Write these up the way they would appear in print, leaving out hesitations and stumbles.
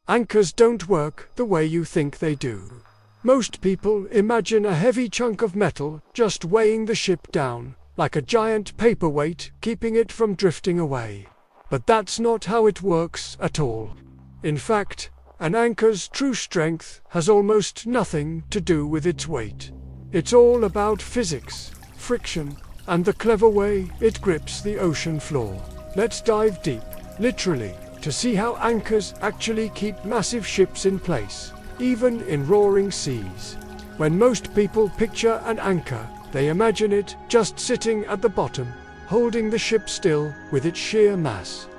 Anchors don't work the way you think they do. Most people imagine a heavy chunk of metal just weighing the ship down, like a giant paperweight keeping it from drifting away. But that's not how it works at all. In fact, an anchor's true strength has almost nothing to do with its weight. It's all about physics, friction, and the clever way it grips the ocean floor. Let's dive deep, literally, to see how anchors actually keep massive ships in place, even in roaring seas. When most people picture an anchor, they imagine it just sitting at the bottom, holding the ship still with its sheer mass.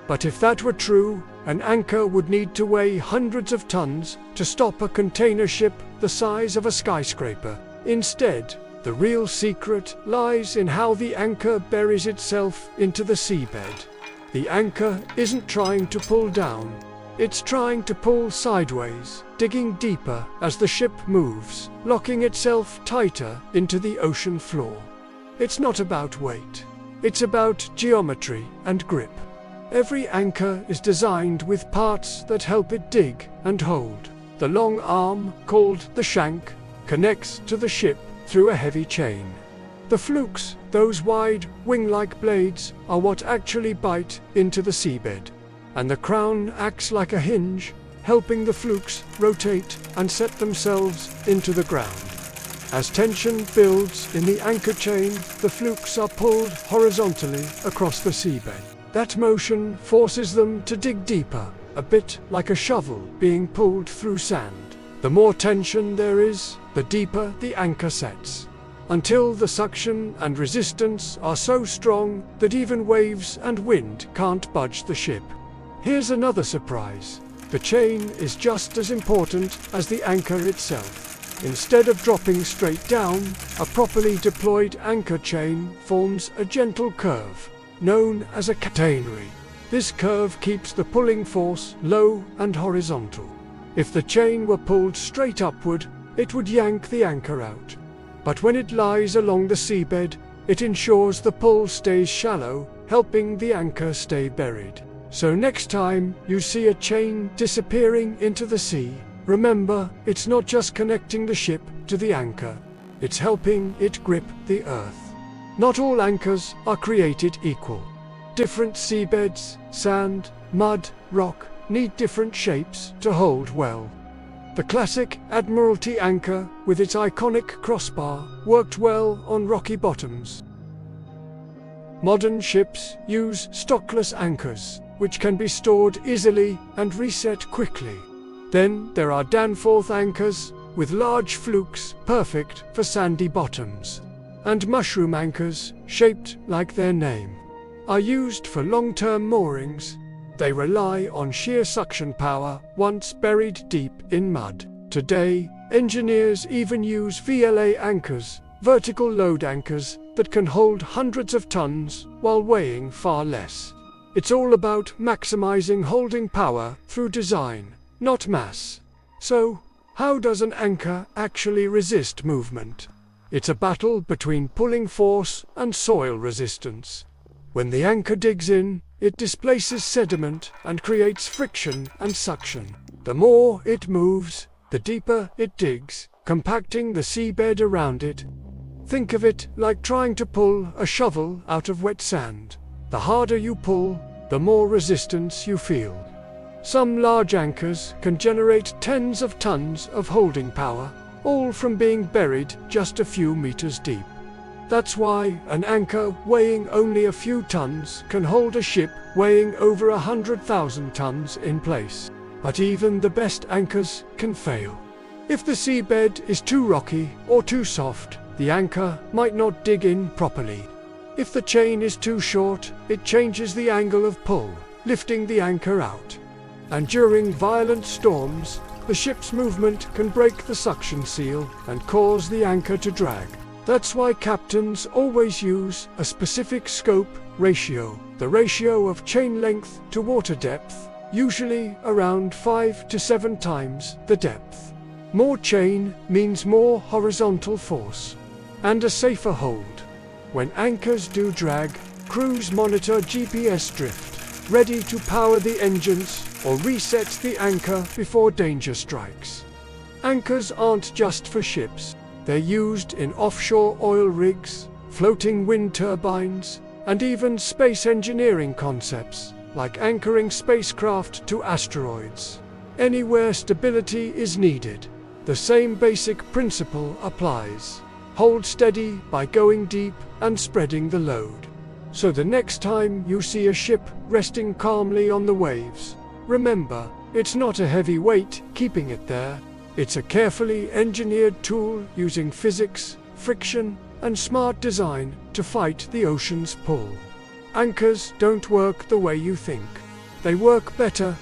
But if that were true, an anchor would need to weigh hundreds of tons to stop a container ship the size of a skyscraper. Instead, the real secret lies in how the anchor buries itself into the seabed. The anchor isn't trying to pull down, it's trying to pull sideways, digging deeper as the ship moves, locking itself tighter into the ocean floor. It's not about weight, it's about geometry and grip. Every anchor is designed with parts that help it dig and hold. The long arm, called the shank, connects to the ship through a heavy chain. The flukes, those wide, wing-like blades, are what actually bite into the seabed. And the crown acts like a hinge, helping the flukes rotate and set themselves into the ground. As tension builds in the anchor chain, the flukes are pulled horizontally across the seabed. That motion forces them to dig deeper, a bit like a shovel being pulled through sand. The more tension there is, the deeper the anchor sets, until the suction and resistance are so strong that even waves and wind can't budge the ship. Here's another surprise. The chain is just as important as the anchor itself. Instead of dropping straight down, a properly deployed anchor chain forms a gentle curve, known as a catenary. This curve keeps the pulling force low and horizontal. If the chain were pulled straight upward, it would yank the anchor out. But when it lies along the seabed, it ensures the pull stays shallow, helping the anchor stay buried. So next time you see a chain disappearing into the sea, remember, it's not just connecting the ship to the anchor, it's helping it grip the earth. Not all anchors are created equal. Different seabeds, sand, mud, rock, need different shapes to hold well. The classic Admiralty anchor, with its iconic crossbar, worked well on rocky bottoms. Modern ships use stockless anchors, which can be stored easily and reset quickly. Then there are Danforth anchors, with large flukes, perfect for sandy bottoms. And mushroom anchors, shaped like their name, are used for long-term moorings. They rely on sheer suction power once buried deep in mud. Today, engineers even use VLA anchors, vertical load anchors, that can hold hundreds of tons while weighing far less. It's all about maximizing holding power through design, not mass. So, how does an anchor actually resist movement? It's a battle between pulling force and soil resistance. When the anchor digs in, it displaces sediment and creates friction and suction. The more it moves, the deeper it digs, compacting the seabed around it. Think of it like trying to pull a shovel out of wet sand. The harder you pull, the more resistance you feel. Some large anchors can generate tens of tons of holding power, all from being buried just a few meters deep. That's why an anchor weighing only a few tons can hold a ship weighing over 100,000 tons in place. But even the best anchors can fail. If the seabed is too rocky or too soft, the anchor might not dig in properly. If the chain is too short, it changes the angle of pull, lifting the anchor out. And during violent storms, the ship's movement can break the suction seal and cause the anchor to drag. That's why captains always use a specific scope ratio, the ratio of chain length to water depth, usually around 5 to 7 times the depth. More chain means more horizontal force and a safer hold. When anchors do drag, crews monitor GPS drift, ready to power the engines or reset the anchor before danger strikes. Anchors aren't just for ships. They're used in offshore oil rigs, floating wind turbines, and even space engineering concepts, like anchoring spacecraft to asteroids. Anywhere stability is needed, the same basic principle applies. Hold steady by going deep and spreading the load. So the next time you see a ship resting calmly on the waves, remember, it's not a heavy weight keeping it there. It's a carefully engineered tool using physics, friction, and smart design to fight the ocean's pull. Anchors don't work the way you think. They work better